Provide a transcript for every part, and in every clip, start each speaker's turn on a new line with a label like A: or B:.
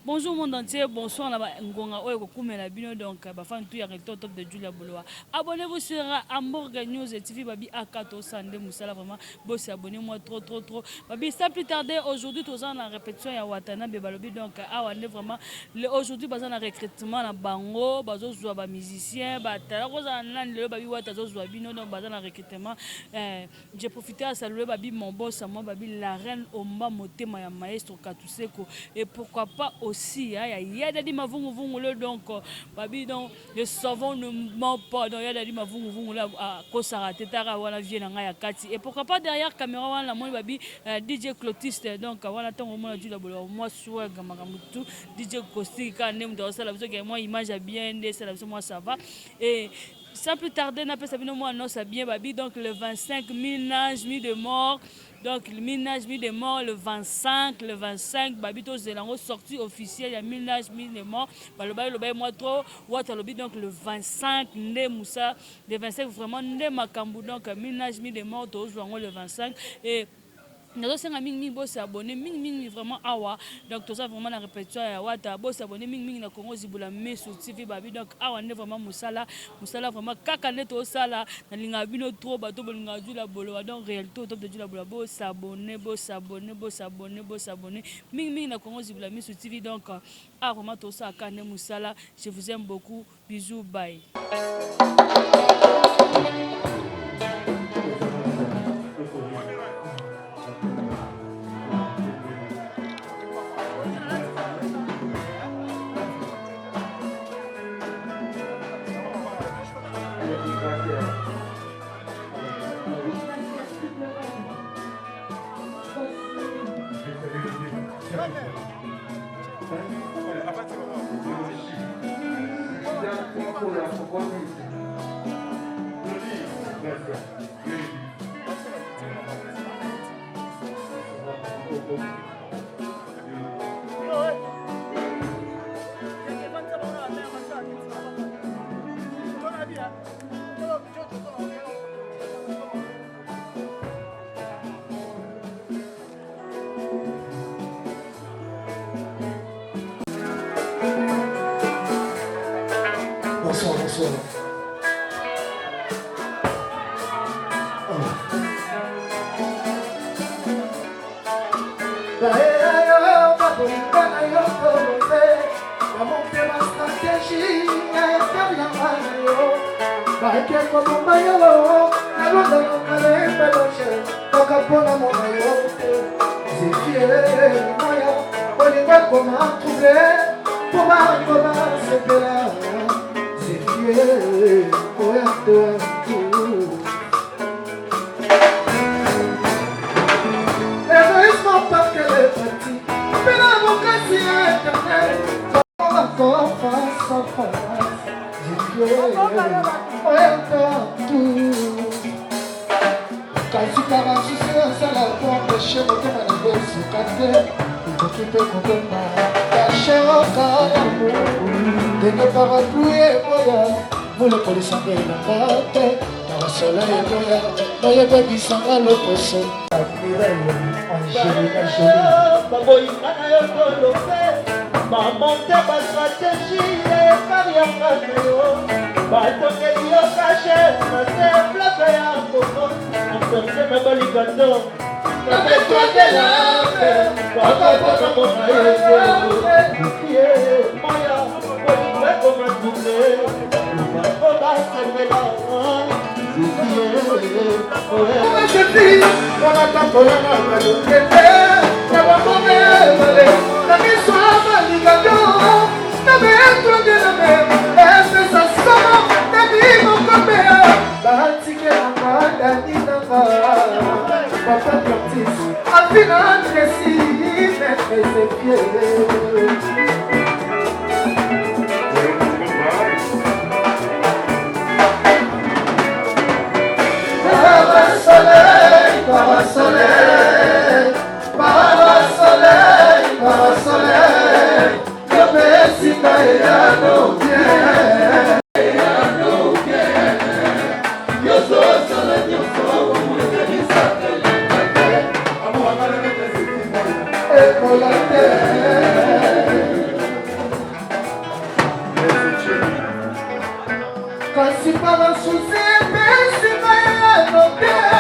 A: Bonjour monde entier, bonsoir là-bas, Ngonga, Oye Bino, donc, Bafan Touya, top de Julia Boloa. Abonnez-vous sur Hamburg News et TV, Babi Akato Sande Moussala, vraiment, bossez, abonnez-moi trop. Babi, sans plus tarder, aujourd'hui, tous en la répétition, il y a Watana, Bebalobi, donc, Awane, vraiment, aujourd'hui, bazan a recrutement, na Bango, bazo zoa, musicien, batala, rosa, nan, le Babi Watazo zoa, Bino, donc, bazan a recrutement. J'ai profité à saluer Babi, mon boss, moi, Babi, la reine Omba, Motema, ya maestro Katuseko, et pourquoi pas aussi. Il y a des mavungu donc babi donc le savon ne ment pas donc il y a des mavungu là à Kosara Tetara wala vient na ya kati et pourquoi pas derrière caméra wala moi babi DJ Clotiste donc wala tango moi du la bolo moi swag makamutu DJ Costi quand même dans ça la que moi image bien des ça moi ça va et sans plus tarder n'a pas sabino moi non ça bien babi donc le 25 000 nages mis de mort. Donc, le minage mis de morts le 25, Babito Zelango sortie officielle, il y a minage mis de morts. Le bail moi trop, donc le 25, Ndé Moussa, le 25 vraiment Ndé Makambu, donc minage mis de morts, le 25. Et nous avons mis boss abonné, vraiment awa. Donc, tout ça vraiment la répétition à Wata, boss abonné, na Congo Zibula, mais sur TV Babi. Donc, awa n'est vraiment Moussala vraiment kakane to sala, na linga bino trop, bato bolinga du la bolo. Donc, réalité au top de la bolo, boss abonné. Ming na Congo Zibula, mais sur TV. Donc, vraiment tout ça, kakane Moussala. Je vous aime beaucoup. Bisous, bye.
B: Bonsoir. Vous le police en veille la tête, dans le soleil boya, dans les bébés sans le poisson.
C: Maman te ba stratégie et carrière batokeli yo caché na se blague ya koko on perde me baligato na beto de la papa papa papa ye maya boli me comme double ba ba se me la
B: omeseti onatakolanga balokete na bakomemale na miso ya balingado na beetwande na me esesa sama na bimokomea batikelanga daninanga papa Curtis afina tresi maître Zéphier Parasoleil, parasoleil, parasoleil, le besita et à nos pieds, et à nos pieds. Yo soy soleil, yo soy et pour la terre. Quand si par un souci, besita et à nos pieds.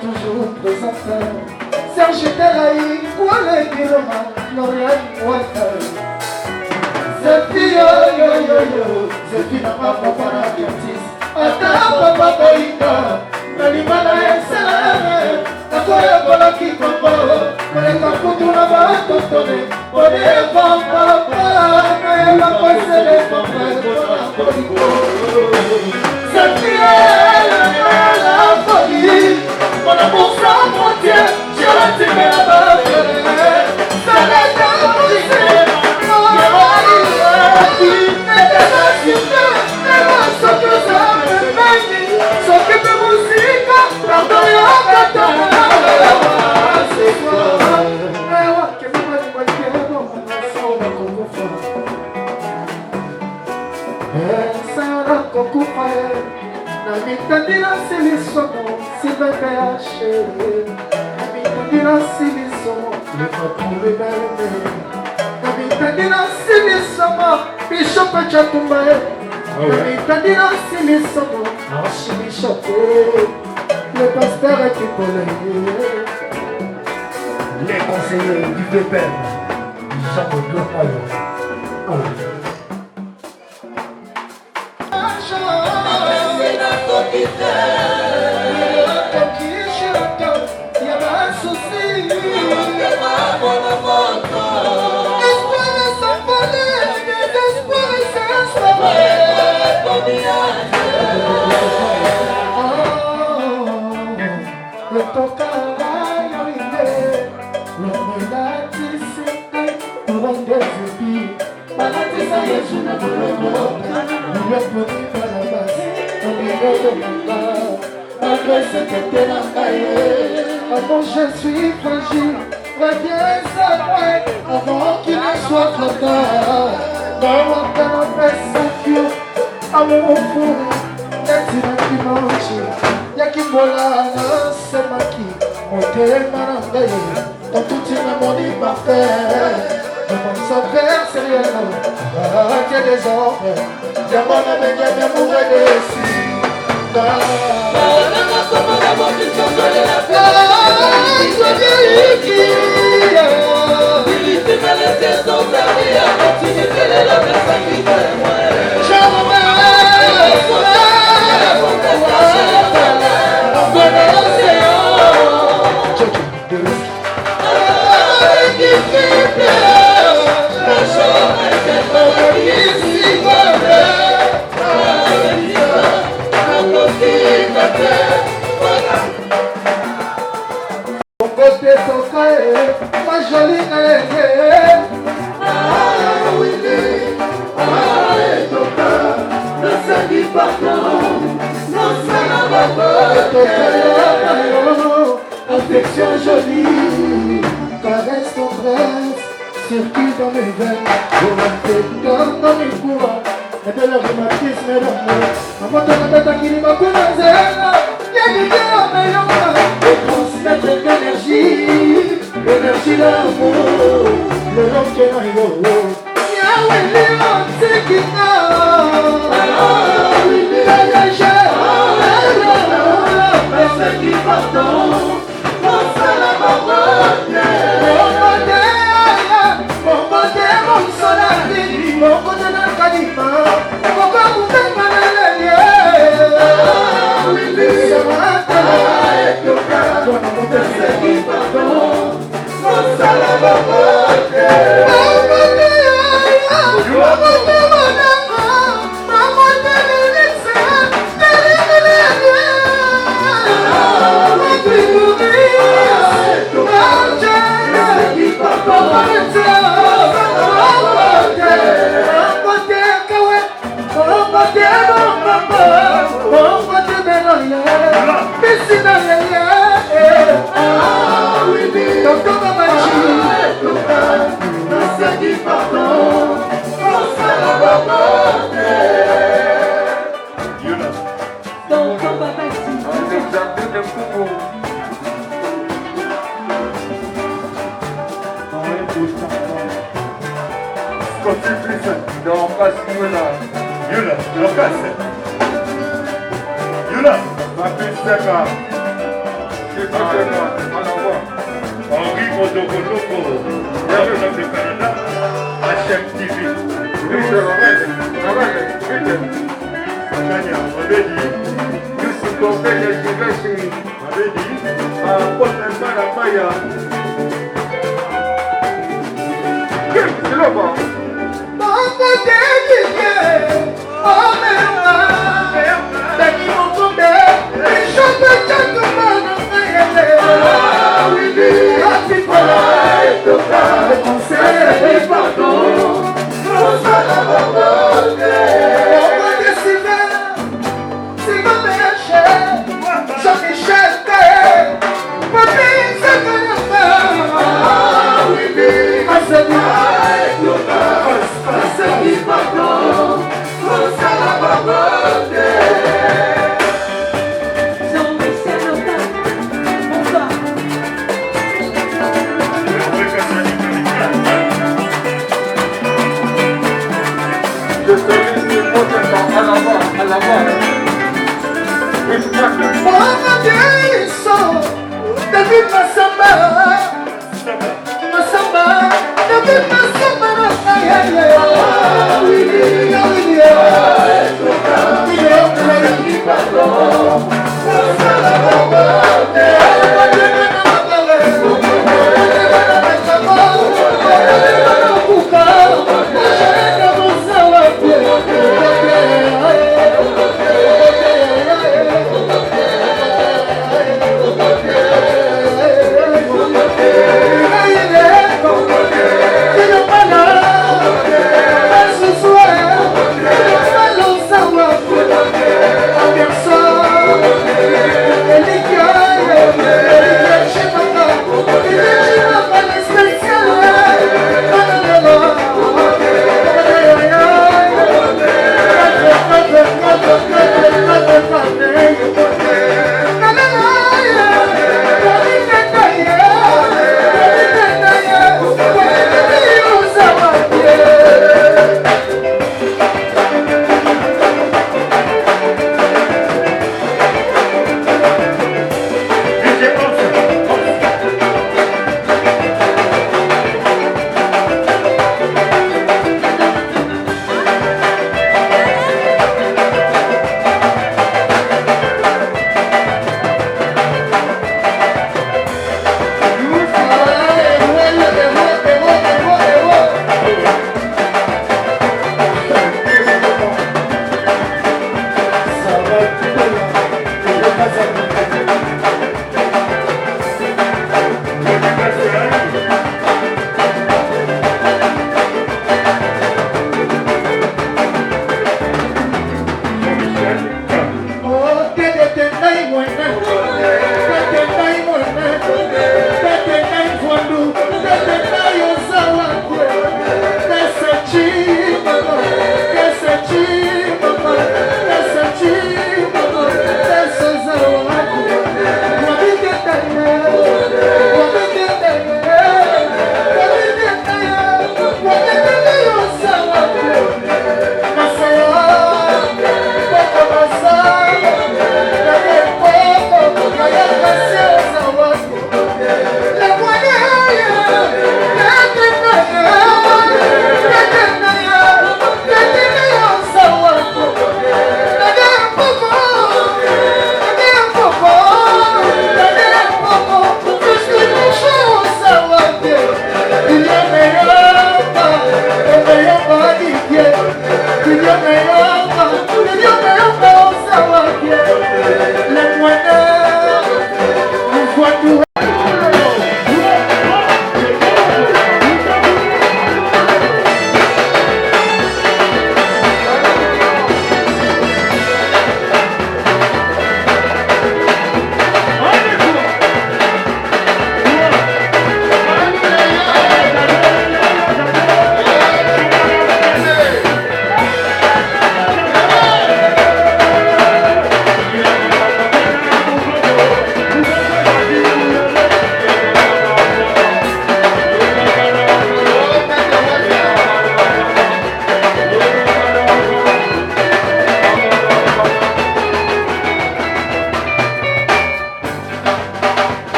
B: Toujours présent Serge Teraï, Kouale Biloma, Lauriane Ouattara Zephi yo yo yo yo, Zephi na papa para Curtis Ata papa boyika, Nalimana eseleme Nakoya kola kikombo, Koleka kutu na batotone Bode papa, Nayema kosele papa, Kona koliko Zephi yo la folie Mon amour sans frontières, je l'intime la baffe Ça n'est pas possible, mon mari n'est pas super, mais moi ce que ça me mène Ce que me musique, pardon y'a pas de c'est quoi Mais ouais, que me m'a dit moi qui est là, non, ça on va comprendre Ça on va comprendre Namitandila silisomo, Sylvain H. Namitandila silisomo, le patron de Balme. Namitandila silisomo, Bishop Chatumbaye. Namitandila silisomo, Archibishop, le pasteur Ekipolé.
D: Les conseillers du VPN, Jean-Claude Payon.
B: Avant je suis fragile, reviens à moi avant qu'il ne soit trop tard. Dans mon temps, on fait ça cure, à mon fou, n'est-il qui mange? Y'a qui mola, c'est ma qui, mon téléphone en veille, dans tout il m'a mon lit parfait. Je pense à faire sérieux, arrêtez les ordres, y'a mon ami qui a bien mouru dessus. Ma jolie affection jolie, caresse ton presse, circuit dans mes veines, volonté dans mes courants, et de la rhumatisme et d'amour. Ma moto na tata qui m'a connaissé, y'a du bien meilleur, et transmettre l'énergie, l'énergie d'amour, le nom qui est dans yo. Y'a Willy Antikina, Willy Antikina, c'est qui pardon, mon seul amour, mon modèle,
E: Scotty Prison, Dorcas Yola.
F: Yola, Dorcas. Yola.
E: Papi Seka.
F: Henri Modokoloko. Bienvenue dans le Canada. HMTV. Kanya, Mabedi.
E: Yusu Kopele Jiveshi.
F: Mabedi.
E: Apotre Maya. C'est là bas. Mambo Dédié. Oh merde. Dani Mokombe. Bishop Gentleman. Ah oui, happy birthday. Le conseil des pardons. Rosa la babonne. Jean-Michel Kaye, Papi Zakanapa, Asani Pardon, Rosa la babonne.
G: Jean-Michel Kaye, bonsoir.
E: Je te dis à la voix. Mama Deiso, David Massamba, David Massamba,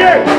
B: Hey!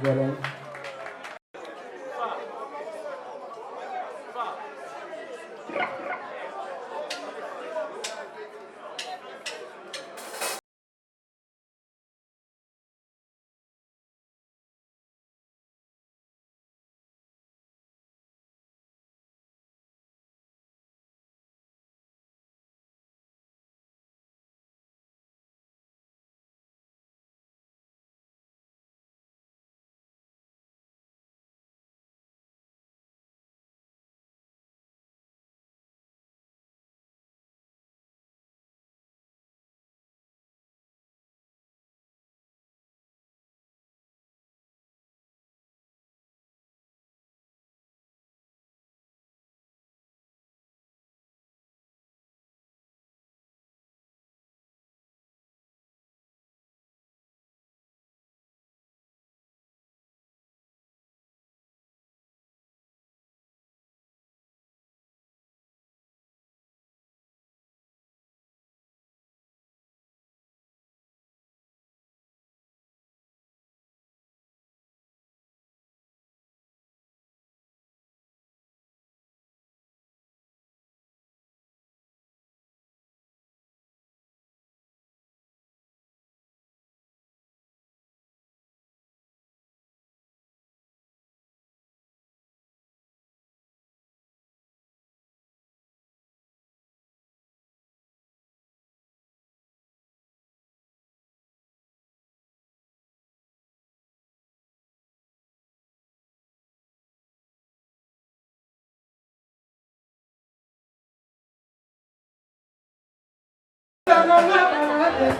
B: Voilà.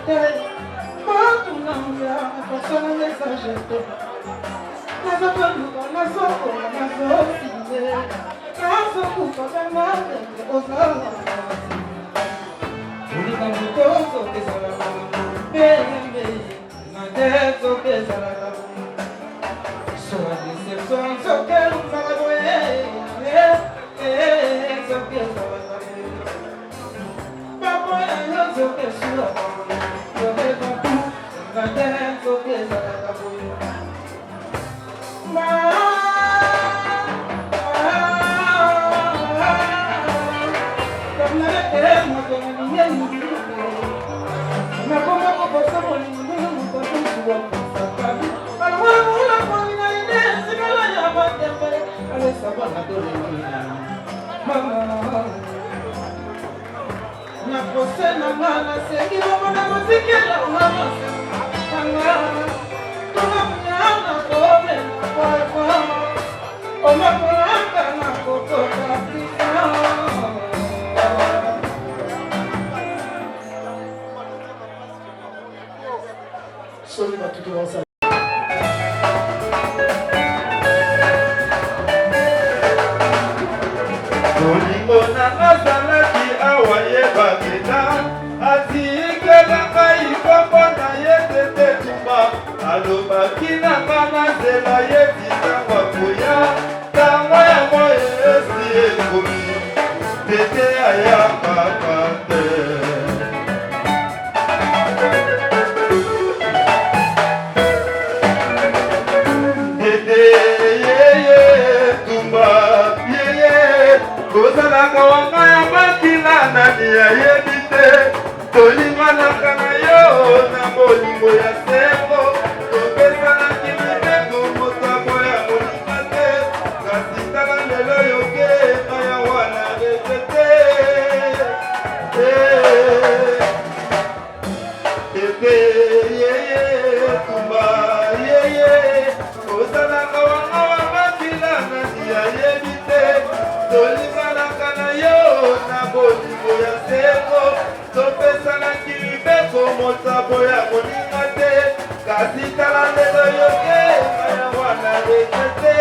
B: te matunanga kosala message te nazopeluka nazokola nazosile nazokufa kamatenge ozala olinga moto ozokezalaka pembe na te zokezalaka soa deception zokelumaka boye zokezalaka baboya yo zokesulaka boye yobebaku na te zokezalaka boye
C: Olingo nanga zalaki awa yebakena atikela ngai kombo na ye tete tumba alobaki nanga na nzela yetintango akoya ntango ya moye esi ekomi tete ayambaka te tete yeye tumba kozalaka wanga ya makila nani ayebi te tolinganaka na yo na bolingo ya sembo topesanaki mibeko motamo ya kolinga te kasi tala lelo yoke maya wana retete tete yeye tumba yeye kozalaka wanga wa makila nani ayebi te tolinganaka na yo na bolingo ya sembo topesanaki mibeko motabo ya kolinga te kasi tala lelo yoke maya wana retete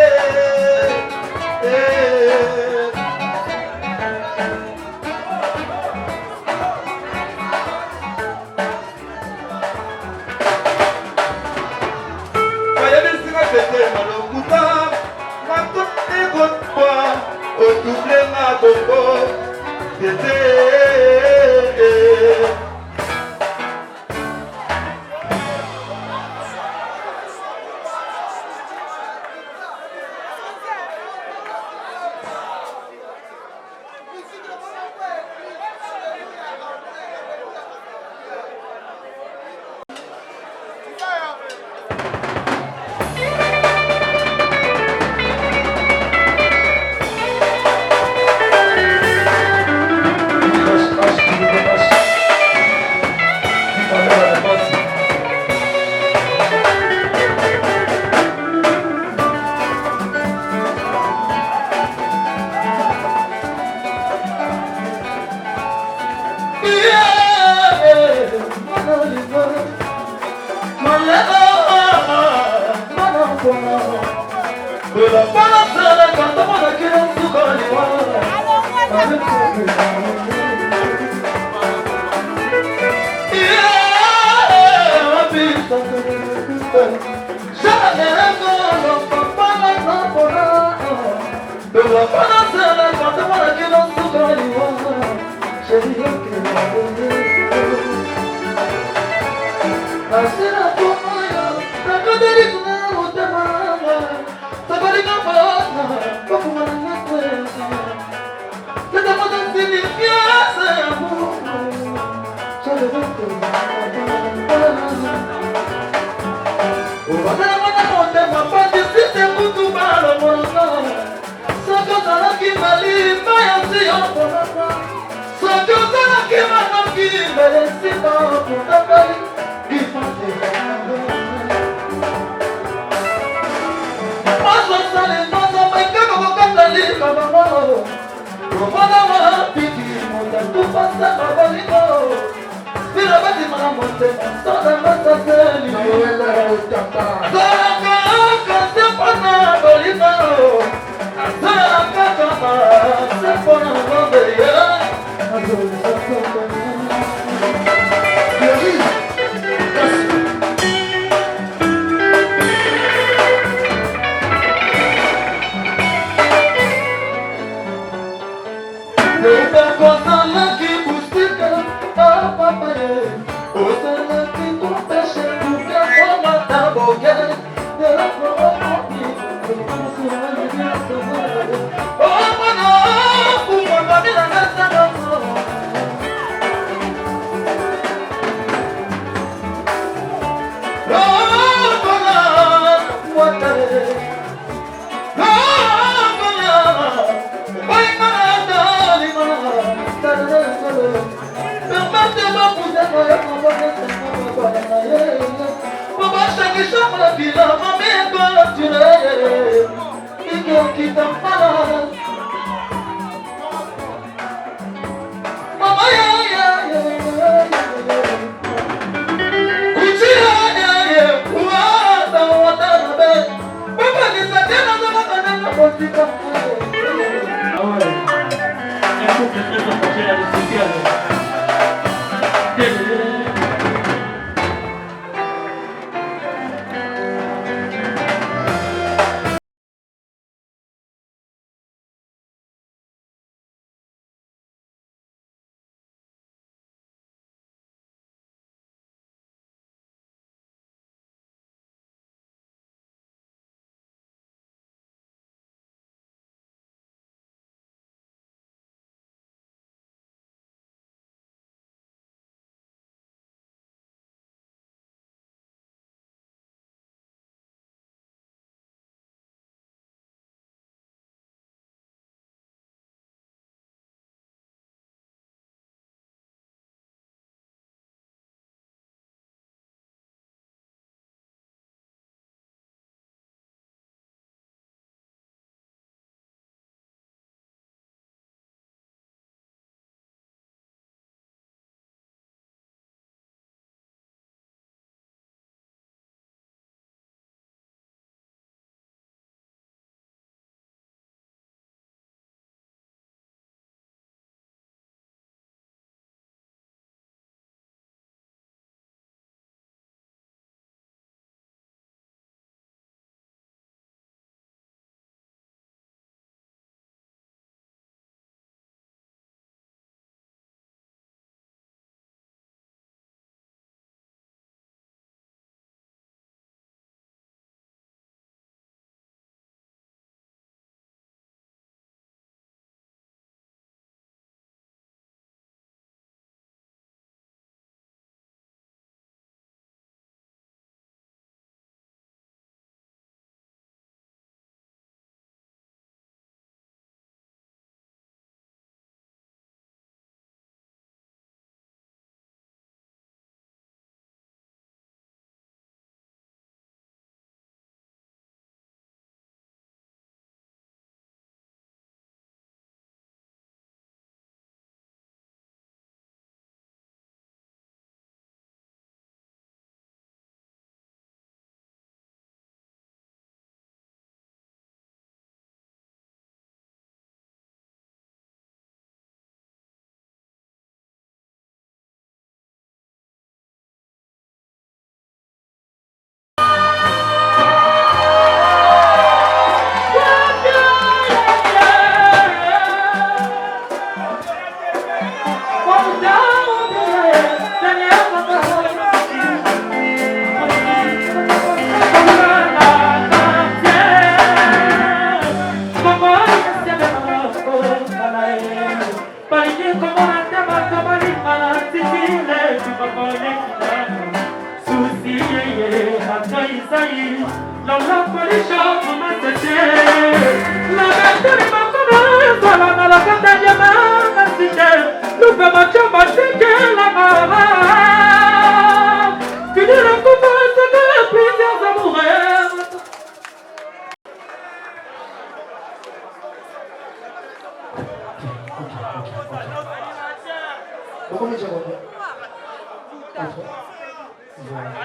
C: bayebisinga tete malokuta natonekotwa otublenga bongo tete
B: Bila bati mara mote Sada mataseli Zara kaka sepana bolima Zara kaka sepana bolima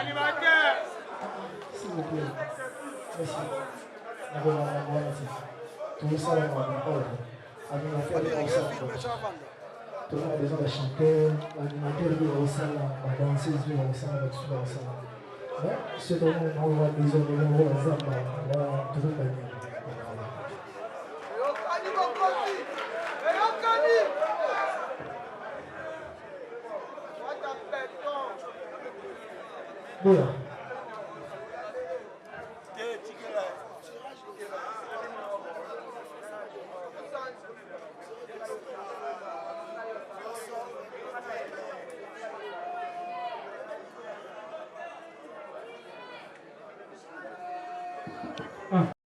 C: Animateur.
B: S'il vous plaît. Merci. Tout ça, on va ordre. Animateur, tout le monde a besoin de chanter. L'animateur, il va au salon. La danseuse, il va au salon. Tout va au salon. Mais ce dont on va les hommes, on va les hommes, on va tout le monde. Voilà.